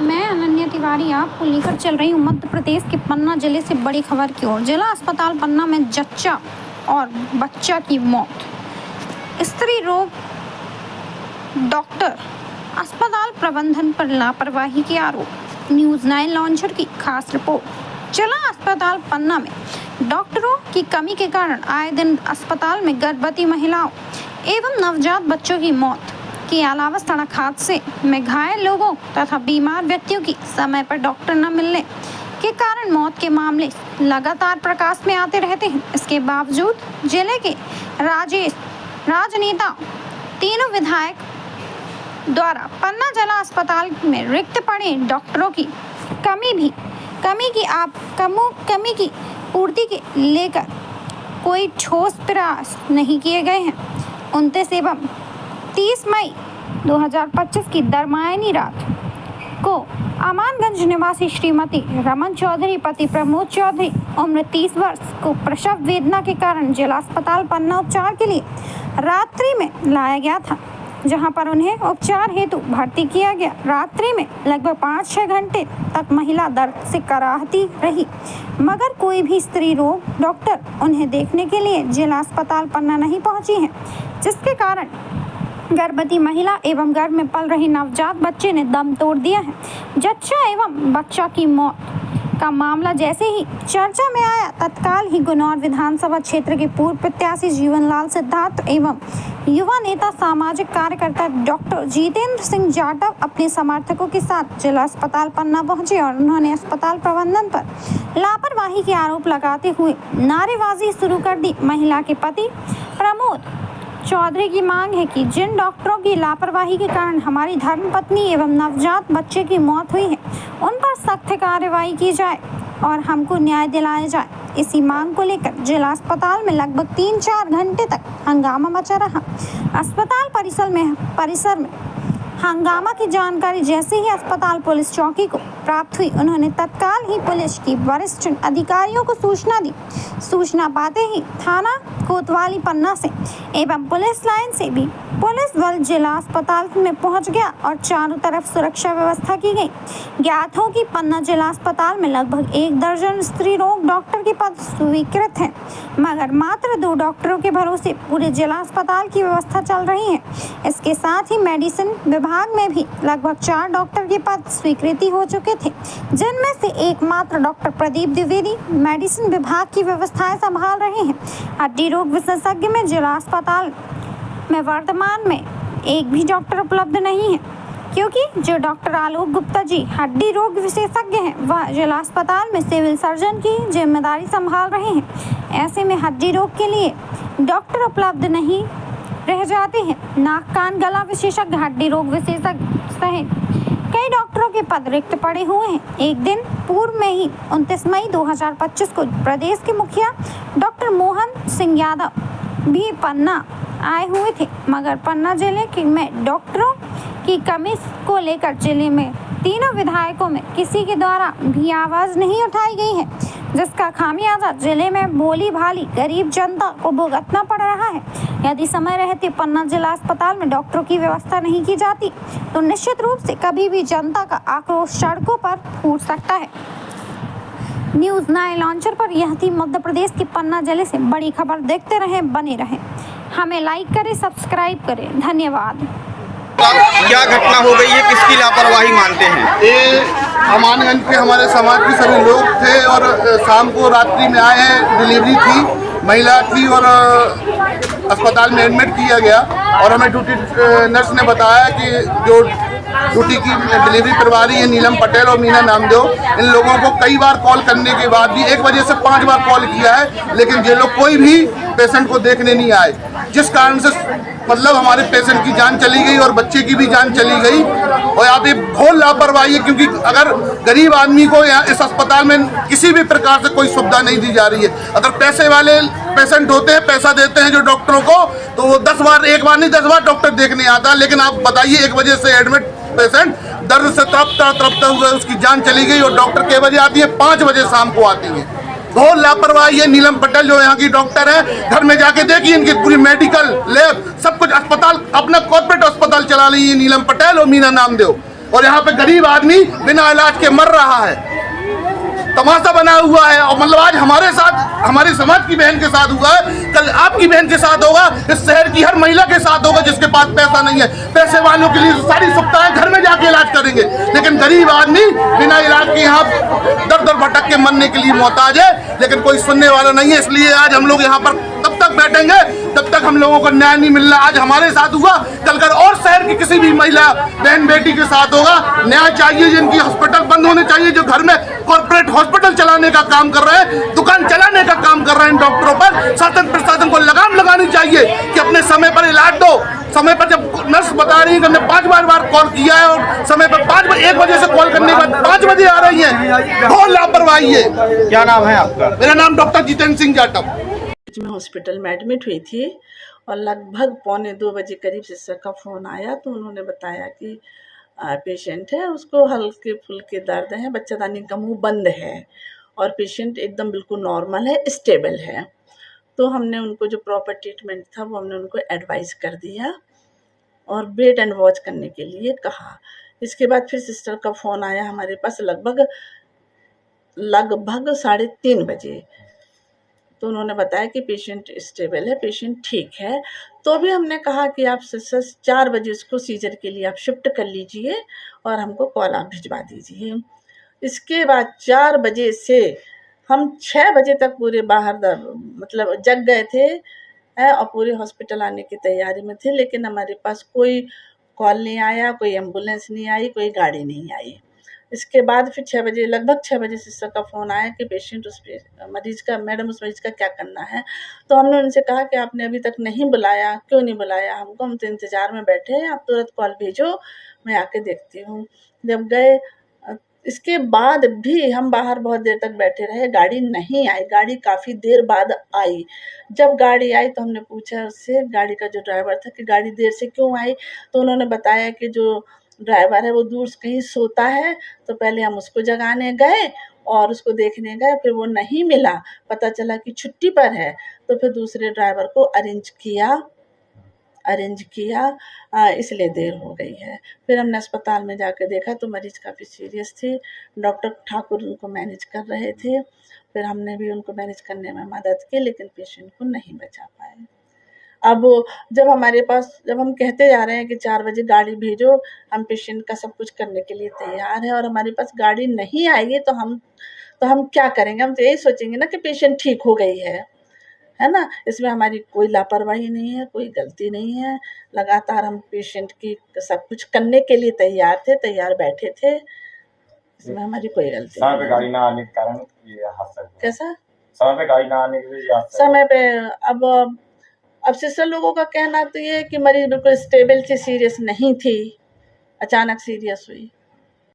मैं अनन्या तिवारी आपको लेकर चल रही हूँ मध्य प्रदेश के पन्ना जिले से बड़ी खबर की ओर। जिला अस्पताल पन्ना में जच्चा और बच्चा की मौत। स्त्री रोग डॉक्टर अस्पताल प्रबंधन पर लापरवाही के आरोप। न्यूज़ 9 लॉन्चर की खास रिपोर्ट। जिला अस्पताल पन्ना में डॉक्टरों की कमी के कारण आए दिन अस्पताल में गर्भवती महिलाओं एवं नवजात बच्चों की मौत के अलावा सड़क हादसे में घायल लोगों तथा बीमार व्यक्तियों की समय पर डॉक्टर न मिलने के कारण मौत के मामले लगातार प्रकाश में आते रहते हैं। इसके बावजूद जिले के राजनेता तीनों विधायक द्वारा पन्ना जिला अस्पताल में रिक्त पड़े डॉक्टरों की कमी की पूर्ति के लेकर कोई ठोस प्रयास नहीं किए गए हैं। 29 एवं 30 मई 2025 की दरमियानी रात को अमानगंज निवासी श्रीमती रमन चौधरी पति प्रमोद चौधरी उम्र 30 वर्ष को प्रसव वेदना के कारण जिला अस्पताल पन्ना उपचार के लिए रात्रि में लाया गया था, जहां पर उन्हें उपचार हेतु भर्ती किया गया। रात्रि में लगभग 5-6 घंटे तक महिला दर्द से कराहती रही, मगर कोई भी स्त्री रोग डॉक्टर उन्हें देखने के लिए जिला अस्पताल पन्ना नहीं पहुंची है, जिसके कारण गर्भवती महिला एवं गर्भ में पल रही नवजात बच्चे ने दम तोड़ दिया है। जच्चा एवं बच्चा की मौत का मामला जैसे ही चर्चा में आया, तत्काल ही गुनौर विधानसभा क्षेत्र के पूर्व प्रत्याशी जीवनलाल सिद्धार्थ एवं युवा नेता सामाजिक कार्यकर्ता डॉक्टर जितेंद्र सिंह जाटव अपने समर्थकों के साथ जिला अस्पताल पन्ना पहुंचे और उन्होंने अस्पताल प्रबंधन पर लापरवाही के आरोप लगाते हुए नारेबाजी शुरू कर दी। महिला के पति प्रमोद चौधरी की मांग है कि जिन डॉक्टरों की लापरवाही के कारण हमारी धर्मपत्नी एवं नवजात बच्चे की मौत हुई है, उन पर सख्त कार्रवाई की जाए और हमको न्याय दिलाया जाए। इसी मांग को लेकर जिला अस्पताल में लगभग 3-4 घंटे तक हंगामा मचा रहा। अस्पताल परिसर में हंगामा की जानकारी जैसे ही अस्पताल पुलिस चौकी को प्राप्त हुई, उन्होंने तत्काल ही पुलिस की वरिष्ठ अधिकारियों को सूचना दी। सूचना पाते ही थाना कोतवाली पन्ना से एवं पुलिस लाइन से भी पुलिस बल जिला अस्पताल में पहुंच गया और चारों तरफ सुरक्षा व्यवस्था की गई। ज्ञात हो कि पन्ना जिला अस्पताल में लगभग 1 दर्जन स्त्री रोग डॉक्टर के पद स्वीकृत हैं, मगर मात्र 2 डॉक्टरों के भरोसे पूरे जिला अस्पताल की व्यवस्था चल रही है। इसके साथ ही मेडिसिन विभाग में भी लगभग 4 डॉक्टर के पद स्वीकृति हो चुके थे, जिनमें से एकमात्र डॉक्टर प्रदीप द्विवेदी मेडिसिन विभाग की व्यवस्थाएं संभाल रहे हैं। हड्डी रोग विशेषज्ञ में जिला अस्पताल में वर्तमान में एक भी डॉक्टर उपलब्ध नहीं है, क्योंकि जो डॉक्टर आलोक गुप्ता जी हड्डी रोग विशेषज्ञ हैं, वह जिला अस्पताल में सिविल सर्जन की जिम्मेदारी संभाल रहे हैं। ऐसे में हड्डी रोग के लिए डॉक्टर उपलब्ध नहीं रह जाते हैं। नाक कान गला विशेषज्ञ, हड्डी रोग विशेषज्ञ सहित कई डॉक्टरों के पद रिक्त पड़े हुए हैं। एक दिन पूर्व में ही 29 मई 2025 को प्रदेश के मुखिया डॉक्टर मोहन सिंह यादव भी पन्ना आए हुए थे, मगर पन्ना जिले में डॉक्टरों की कमी को लेकर जिले में तीनों विधायकों में किसी के द्वारा भी आवाज़ नहीं उठाई गई है, जिसका खामियाजा जिले में भोली भाली गरीब जनता को भुगतना पड़ रहा है। यदि समय रहते पन्ना जिला अस्पताल में डॉक्टरों की व्यवस्था नहीं की जाती, तो निश्चित रूप से कभी भी जनता का आक्रोश सड़कों पर फूट सकता है। न्यूज़ 9 लॉन्चर पर यह थी मध्य प्रदेश के पन्ना जिले से बड़ी खबर। देखते रहें, बने रहें, हमें लाइक करें, सब्सक्राइब करें। धन्यवाद। क्या घटना हो गई है, किसकी लापरवाही मानते हैं? ये अमानगंज के हमारे समाज के सभी लोग थे और शाम को रात्रि में आए हैं, डिलीवरी थी, महिला थी और अस्पताल में एडमिट किया गया और हमें ड्यूटी नर्स ने बताया कि जो ड्यूटी की डिलीवरी करवा रही है नीलम पटेल और मीना नामदेव, इन लोगों को कई बार कॉल करने के बाद भी 1 बजे से 5 बार कॉल किया है, लेकिन ये लोग कोई भी पेशेंट को देखने नहीं आए, जिस कारण से मतलब हमारे पेशेंट की जान चली गई और बच्चे की भी जान चली गई। और यहाँ पे बहुत लापरवाही है, क्योंकि अगर गरीब आदमी को यहाँ इस अस्पताल में किसी भी प्रकार से कोई सुविधा नहीं दी जा रही है। अगर पैसे वाले पेशेंट होते हैं, पैसा देते हैं जो डॉक्टरों को, तो वो 10 बार, 1 बार नहीं 10 बार डॉक्टर देखने आता है। लेकिन आप बताइए, 1 बजे से एडमिट पेशेंट दर्द से तड़पता हुआ उसकी जान चली गई और डॉक्टर के बजे आती है, 5 बजे शाम को आती है। बहुत लापरवाही है। नीलम पटेल जो यहाँ की डॉक्टर है, घर में जाके देखिए, इनकी पूरी मेडिकल लैब सब कुछ, अस्पताल अपना कॉर्पोरेट अस्पताल चला रही है नीलम पटेल और मीना नामदेव। और यहाँ पे गरीब आदमी बिना इलाज के मर रहा है। तमाशा बना हुआ है। और मतलब आज हमारे साथ, हमारी समाज की बहन के साथ हुआ है, कल आपकी बहन के साथ होगा, इस शहर की हर महिला के साथ होगा जिसके पास पैसा नहीं है। पैसे वालों के लिए सारी सुविधाएं घर में जाके इलाज करेंगे, लेकिन गरीब आदमी बिना इलाज के यहाँ दर दर भटक के मरने के लिए मोहताज है, लेकिन कोई सुनने वाला नहीं है। इसलिए आज हम लोग यहाँ पर तब तक बैठेंगे तब तक हम लोगों को न्याय नहीं मिल रहा। आज हमारे साथ हुआ, कल कर और शहर की किसी भी महिला बहन बेटी के साथ होगा। न्याय चाहिए। जिनकी हॉस्पिटल बंद होने चाहिए, जो घर में कॉर्पोरेट हॉस्पिटल चलाने का काम कर रहे हैं, दुकान चलाने का काम कर रहे हैं, डॉक्टरों पर शासन प्रशासन को लगाम लगानी चाहिए कि अपने समय पर इलाज दो। समय पर जब नर्स बता रही है कि हमने 5 बार कॉल किया है और समय पर 1 बजे से कॉल करने के बाद 5 बजे आ रही है, बहुत लापरवाही है। क्या नाम है आपका? मेरा नाम डॉक्टर जितेंद्र सिंह जाटव। मैं हॉस्पिटल में एडमिट हुई थी और लगभग 1:45 बजे करीब सिस्टर का फ़ोन आया, तो उन्होंने बताया कि पेशेंट है, उसको हल्के फुल्के दर्द हैं, बच्चेदानी का मुंह बंद है और पेशेंट एकदम बिल्कुल नॉर्मल है, स्टेबल है। तो हमने उनको जो प्रॉपर ट्रीटमेंट था वो हमने उनको एडवाइस कर दिया और वेट एंड वॉच करने के लिए कहा। इसके बाद फिर सिस्टर का फ़ोन आया हमारे पास लगभग 3:30 बजे। तो उन्होंने बताया कि पेशेंट स्टेबल है, पेशेंट ठीक है। तो भी हमने कहा कि आप 4 बजे उसको सीजर के लिए आप शिफ्ट कर लीजिए और हमको कॉल आप भिजवा दीजिए। इसके बाद 4 बजे से हम 6 बजे तक पूरे बाहर मतलब जग गए थे और पूरे हॉस्पिटल आने की तैयारी में थे, लेकिन हमारे पास कोई कॉल नहीं आया, कोई एम्बुलेंस नहीं आई, कोई गाड़ी नहीं आई। इसके बाद फिर 6 बजे, लगभग 6 बजे सिस्टर का फ़ोन आया कि पेशेंट उस मरीज़ का, मैडम उस मरीज़ का क्या करना है। तो हमने उनसे कहा कि आपने अभी तक नहीं बुलाया, क्यों नहीं बुलाया हमको? हम तो इंतज़ार में बैठे हैं, आप तुरंत कॉल भेजो, मैं आके देखती हूँ। जब गए, इसके बाद भी हम बाहर बहुत देर तक बैठे रहे, गाड़ी नहीं आई। गाड़ी काफ़ी देर बाद आई। जब गाड़ी आई तो हमने पूछा उससे, गाड़ी का जो ड्राइवर था, कि गाड़ी देर से क्यों आई? तो उन्होंने बताया कि जो ड्राइवर है वो दूर से कहीं सोता है, तो पहले हम उसको जगाने गए और उसको देखने गए, फिर वो नहीं मिला, पता चला कि छुट्टी पर है। तो फिर दूसरे ड्राइवर को अरेंज किया, इसलिए देर हो गई है। फिर हमने अस्पताल में जाकर देखा तो मरीज़ काफ़ी सीरियस थी। डॉक्टर ठाकुर उनको मैनेज कर रहे थे, फिर हमने भी उनको मैनेज करने में मदद की, लेकिन पेशेंट को नहीं बचा पाए। अब जब हम कहते जा रहे हैं कि 4 बजे गाड़ी भेजो, हम पेशेंट का सब कुछ करने के लिए तैयार हैं और हमारे पास गाड़ी नहीं आएगी तो हम क्या करेंगे? हम तो यही सोचेंगे ना कि पेशेंट ठीक हो गई है ना? इसमें हमारी कोई लापरवाही नहीं है, कोई गलती नहीं है। लगातार हम पेशेंट की सब कुछ करने के लिए तैयार बैठे थे। इसमें हमारी कोई गलती समय नहीं पे है। गाड़ी ना आने के कारण ये हादसा हुआ। कैसा? समय पे गाड़ी ना आने की वजह से हादसा समय पे अब सिस्टर लोगों का कहना तो ये है कि मरीज़ बिल्कुल स्टेबल थी, सीरियस नहीं थी, अचानक सीरियस हुई।